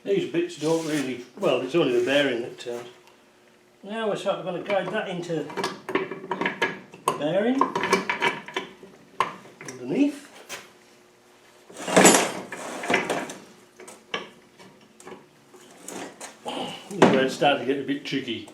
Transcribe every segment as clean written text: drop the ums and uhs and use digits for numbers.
These bits don't really, well, it's only the bearing that turns. Now we're sort of going to guide that into the bearing underneath. This is where it's starting to get a bit tricky.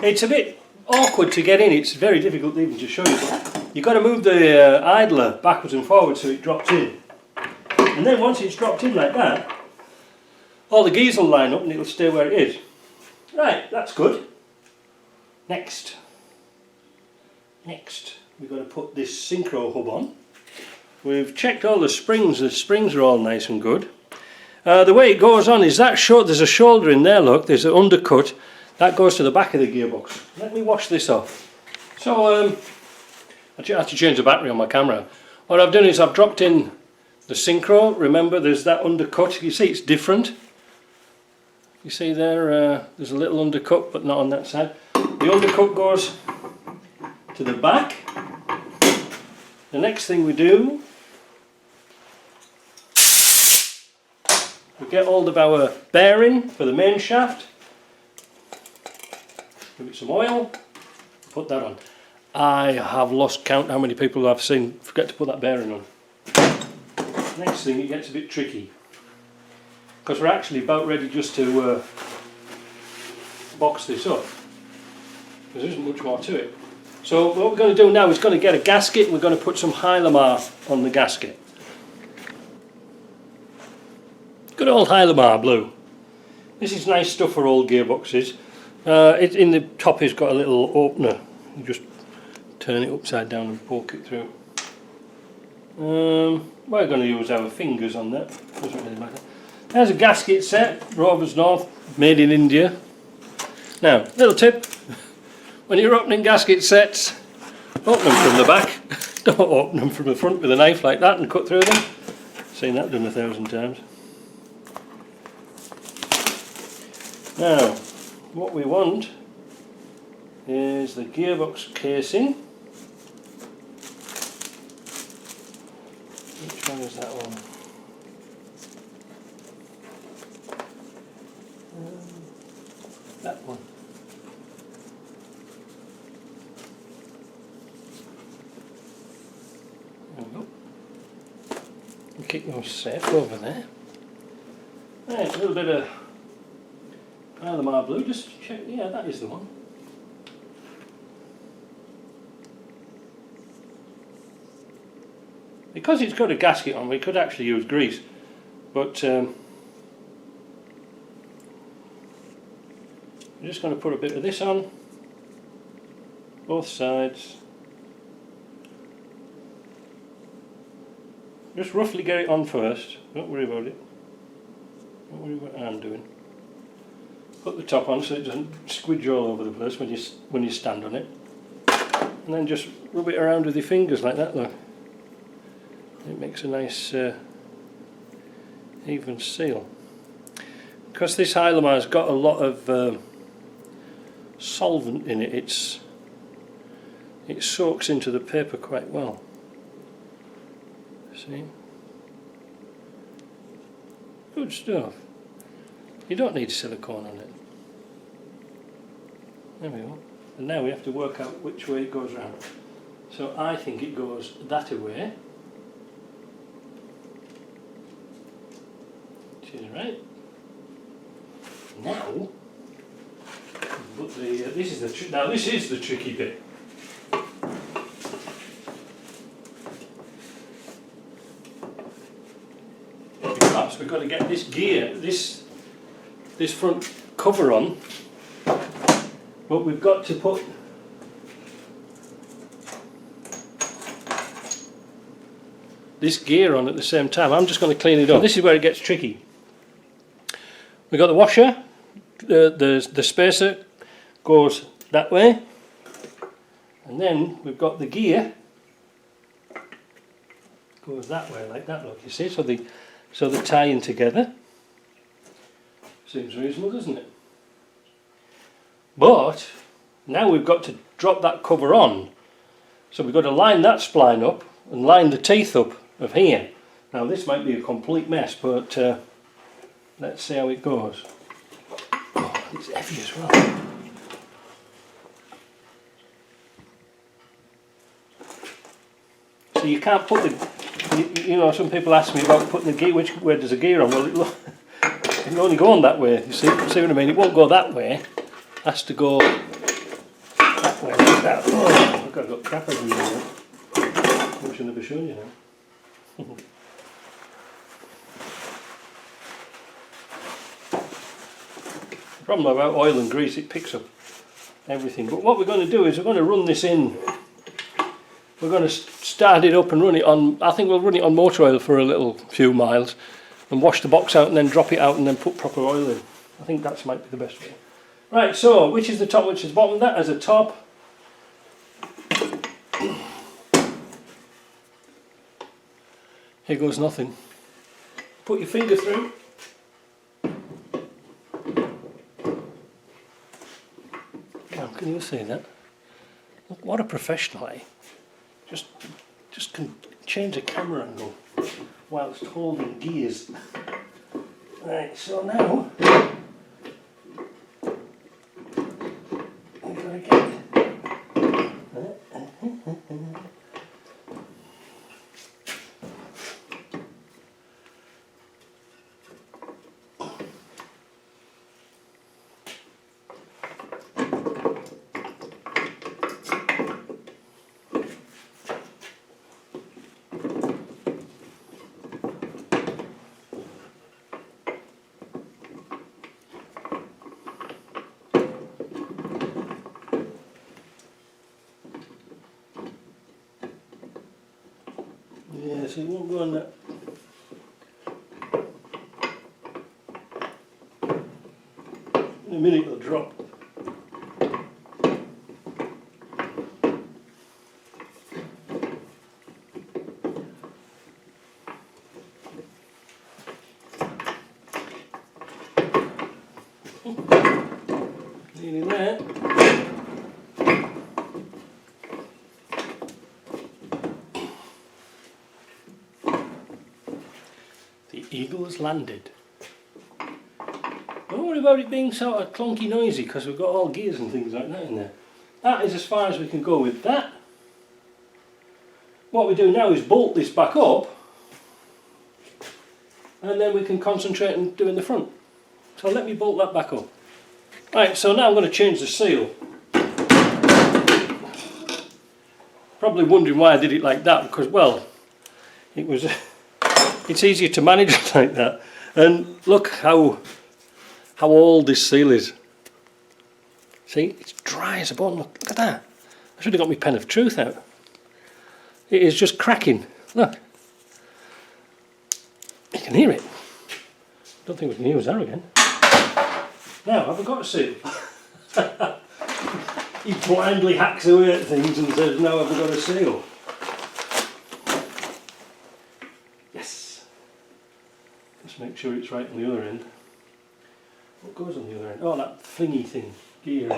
It's a bit awkward to get in, it's very difficult even to show you. You've got to move the idler backwards and forwards so it drops in. And then once it's dropped in like that, all the gears will line up and it'll stay where it is. Right, that's good. Next, we've got to put this synchro hub on. We've checked all the springs are all nice and good. The way it goes on is that there's a shoulder in there, look, there's an undercut. That goes to the back of the gearbox. Let me wash this off. So I have to change the battery on my camera. What I've done is I've dropped in the synchro. Remember, there's that undercut. You see it's different. You see there, there's a little undercut, but not on that side. The undercut goes to the back. The next thing we do, we get hold of our bearing for the main shaft. Give it some oil, put that on. I have lost count how many people I've seen forget to put that bearing on. Next thing, it gets a bit tricky because we're actually about ready just to box this up because there isn't much more to it. So what we're going to do now is going to get a gasket and we're going to put some Hylamar on the gasket. Good old Hylamar blue. This is nice stuff for old gearboxes. In the top has got a little opener. You just turn it upside down and poke it through. We're going to use our fingers on that. Doesn't really matter. There's a gasket set, Rovers North, made in India. Now, little tip: when you're opening gasket sets, open them from the back. Don't open them from the front with a knife like that and cut through them. Seen that done 1,000 times. Now, what we want is the gearbox casing. Which one is that one? That one. There we go. We'll keep those safe over there. Right, a little bit of Hylamar blue, just check, yeah, that is the one. Because it's got a gasket on, we could actually use grease, but I'm just going to put a bit of this on, both sides. Just roughly get it on first, don't worry about it. Don't worry what I'm doing. Put the top on so it doesn't squidge all over the place when you stand on it, and then just rub it around with your fingers like that. Look, it makes a nice even seal. Because this Hylamar's got a lot of solvent in it, it soaks into the paper quite well. See, good stuff. You don't need silicone on it. There we go. And now we have to work out which way it goes round. So I think it goes that way. Which is right. Now, but this is the tricky bit. Because we've got to get this gear, this front cover on, but we've got to put this gear on at the same time. I'm just going to clean it up. This is where it gets tricky. We've got the washer, the spacer goes that way, and then we've got the gear goes that way like that, look, you see, so they tie in together. Seems reasonable, doesn't it? But now we've got to drop that cover on. So we've got to line that spline up and line the teeth up of here. Now this might be a complete mess, but let's see how it goes. Oh, it's heavy as well. So you can't put the, you know, some people ask me about putting the gear, where does the gear on? Well, it can only go on that way, you see what I mean? It won't go that way, it has to go that way, like that. Oh, I've got crap everywhere. I should never shown you now. The problem about oil and grease, it picks up everything. But what we're going to do is we're going to run this in. We're going to start it up and run it on, I think we'll run it on motor oil for a little few miles and wash the box out and then drop it out and then put proper oil in. I think that might be the best way. Right, so which is the top, which is the bottom? That as a top. Here goes nothing. Put your finger through. Oh, can you see that? Look, what a professional, eh? Just can change the camera angle whilst holding gears. Right, so now we've got to get so it won't go on that. In a minute it'll drop. Nearly there. Eagle has landed. Don't worry about it being sort of clunky noisy because we've got all gears and things like that in there. That is as far as we can go with that. What we do now is bolt this back up and then we can concentrate on doing the front. So let me bolt that back up. Right, so now I'm going to change the seal. Probably wondering why I did it like that because, well, it was... It's easier to manage like that. And look how old this seal is. See, it's dry as a bone. Look at that. I should have got my pen of truth out. It is just cracking. Look. You can hear it. Don't think we can use that again. Now, have I got a seal? He blindly hacks away at things and says, now have I got a seal? Make sure it's right on the other end. What goes on the other end? Oh, that thingy thing. Gear.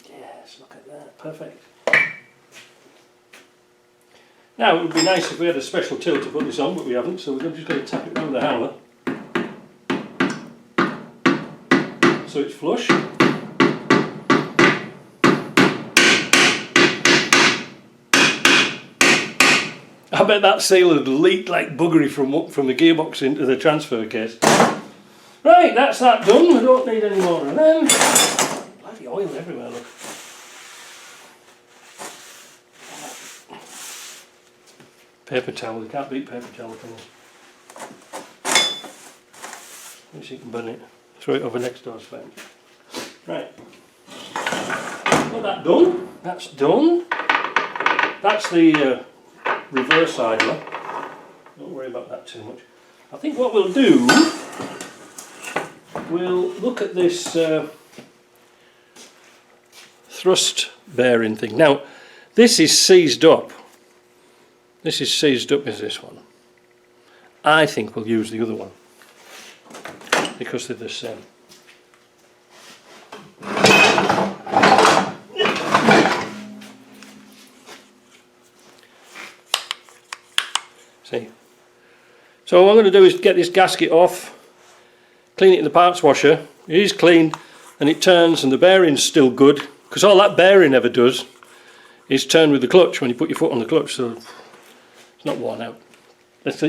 Yes, look at that. Perfect. Now, it would be nice if we had a special till to put this on, but we haven't, so we're just going to tap it with the hammer. So it's flush. I bet that seal had leaked like buggery from the gearbox into the transfer case. Right, that's that done. We don't need any more of them. Bloody oil everywhere, look. Paper towel, you can't beat paper towel, can you? At least you can burn it. Throw it over next door's fence. Right. Got that done. That's done. That's the reverse idler. Don't worry about that too much. I think what we'll do, we'll look at this thrust bearing thing. Now, this is seized up. This is seized up as this one. I think we'll use the other one because they're the same. See? So what I'm going to do is get this gasket off, clean it in the parts washer. It is clean and it turns, and the bearing's still good, because all that bearing ever does is turn with the clutch when you put your foot on the clutch, so it's not worn out. Let's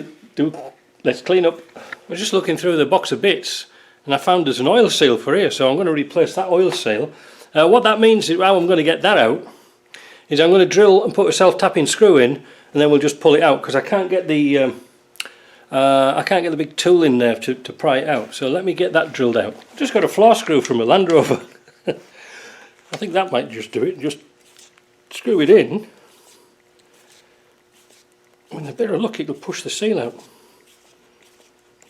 clean up. I was just looking through the box of bits and I found there's an oil seal for here, so I'm going to replace that oil seal. What that means is, how I'm going to get that out is I'm going to drill and put a self-tapping screw in, and then we'll just pull it out, because I can't get the big tool in there to pry it out. So let me get that drilled out. Just got a floor screw from a Land Rover. I think that might just do it. Just screw it in. With a bit of luck it'll push the seal out.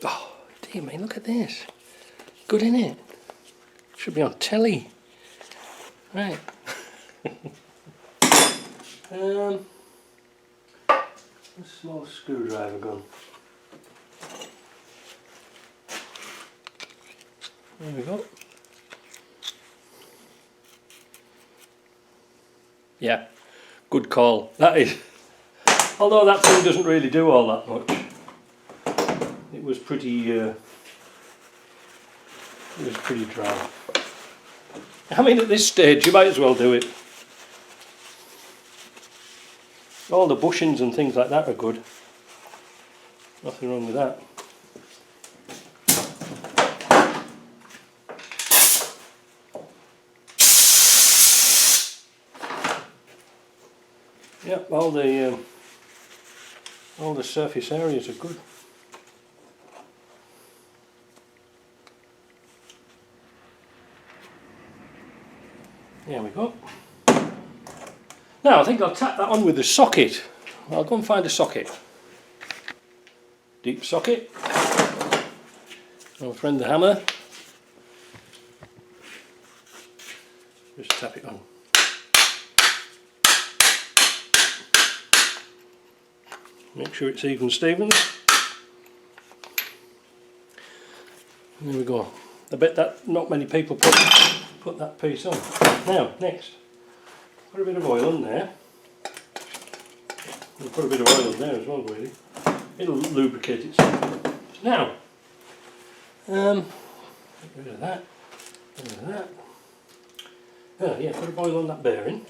Oh dear me, look at this. Good, innit? Should be on telly. Right. A small screwdriver gun. There we go. Yeah, good call. That is. Although that thing doesn't really do all that much. It was pretty dry. I mean, at this stage you might as well do it. All the bushings and things like that are good. Nothing wrong with that. Yep, all the surface areas are good. There we go. Now I think I'll tap that on with the socket. I'll go and find a socket. Deep socket. I'll friend the hammer. Just tap it on. Make sure it's even Stevens. There we go. I bet that not many people put that piece on. Now, next, put a bit of oil on there. We'll put a bit of oil on there as well, really. It'll lubricate itself. Now, get rid of that. Get rid of that. Oh yeah, put a bit of oil on that bearing.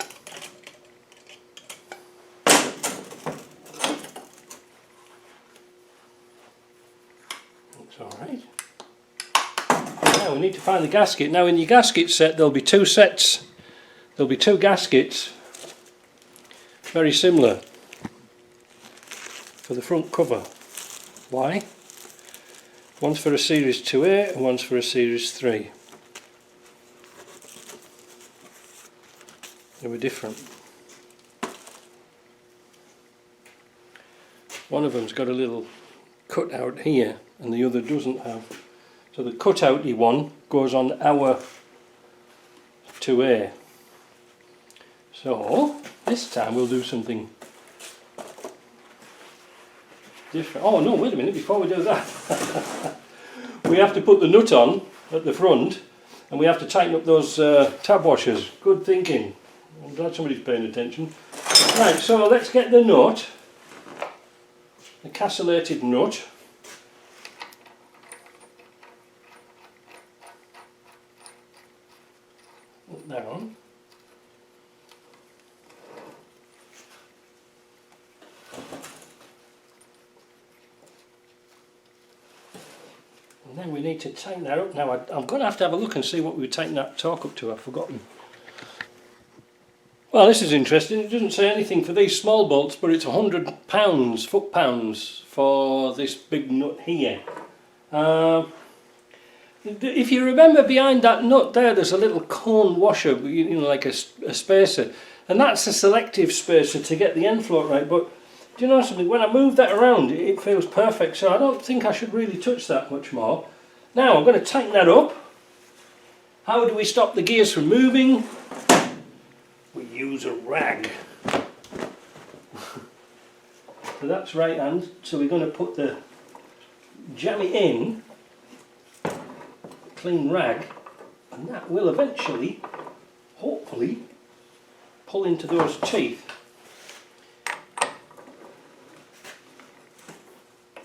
Alright. Now we need to find the gasket. Now in your gasket set there'll be two sets. There'll be two gaskets, very similar, for the front cover. Why? One's for a Series 2A and one's for a Series 3. They were different. One of them's got a little cut out here and the other doesn't have. So the cut-outy one goes on our 2A. So this time we'll do something different. Oh no, wait a minute, before we do that we have to put the nut on at the front, and we have to tighten up those tab washers. Good thinking. I'm glad somebody's paying attention. Right, so let's get the nut, the castellated nut. Down. And then we need to tighten that up. Now I'm going to have a look and see what we tighten that torque up to. I've forgotten. Well, this is interesting. It doesn't say anything for these small bolts, but it's £100 foot-pounds for this big nut here. If you remember, behind that nut there's a little cone washer, you know, like a spacer, and that's a selective spacer to get the end float right. But do you know something? When I move that around, it feels perfect, so I don't think I should really touch that much more. Now I'm going to tighten that up. How do we stop the gears from moving? We use a rag. So that's right hand, so we're going to put the jam it in, clean rag, and that will eventually, hopefully, pull into those teeth.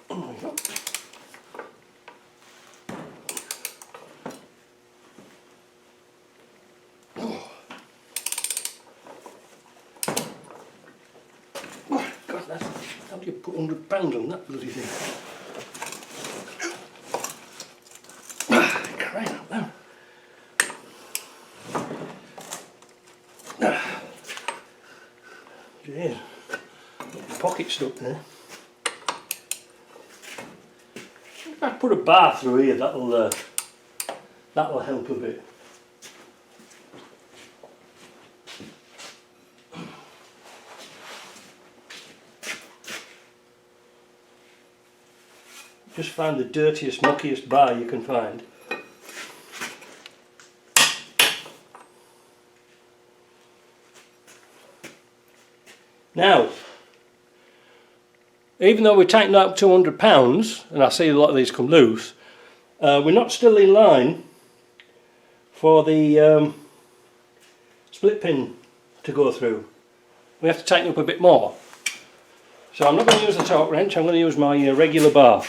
There we go. Oh. Oh, God, that's, how do you put 100 pounds on that bloody thing? Crying out loud. Jeez, pocket stuck there. If I put a bar through here, that'll help a bit. Just find the dirtiest, muckiest bar you can find. Now, even though we're tightening up 200 pounds, and I see a lot of these come loose, we're not still in line for the split pin to go through. We have to tighten up a bit more. So I'm not going to use the torque wrench, I'm going to use my regular bar.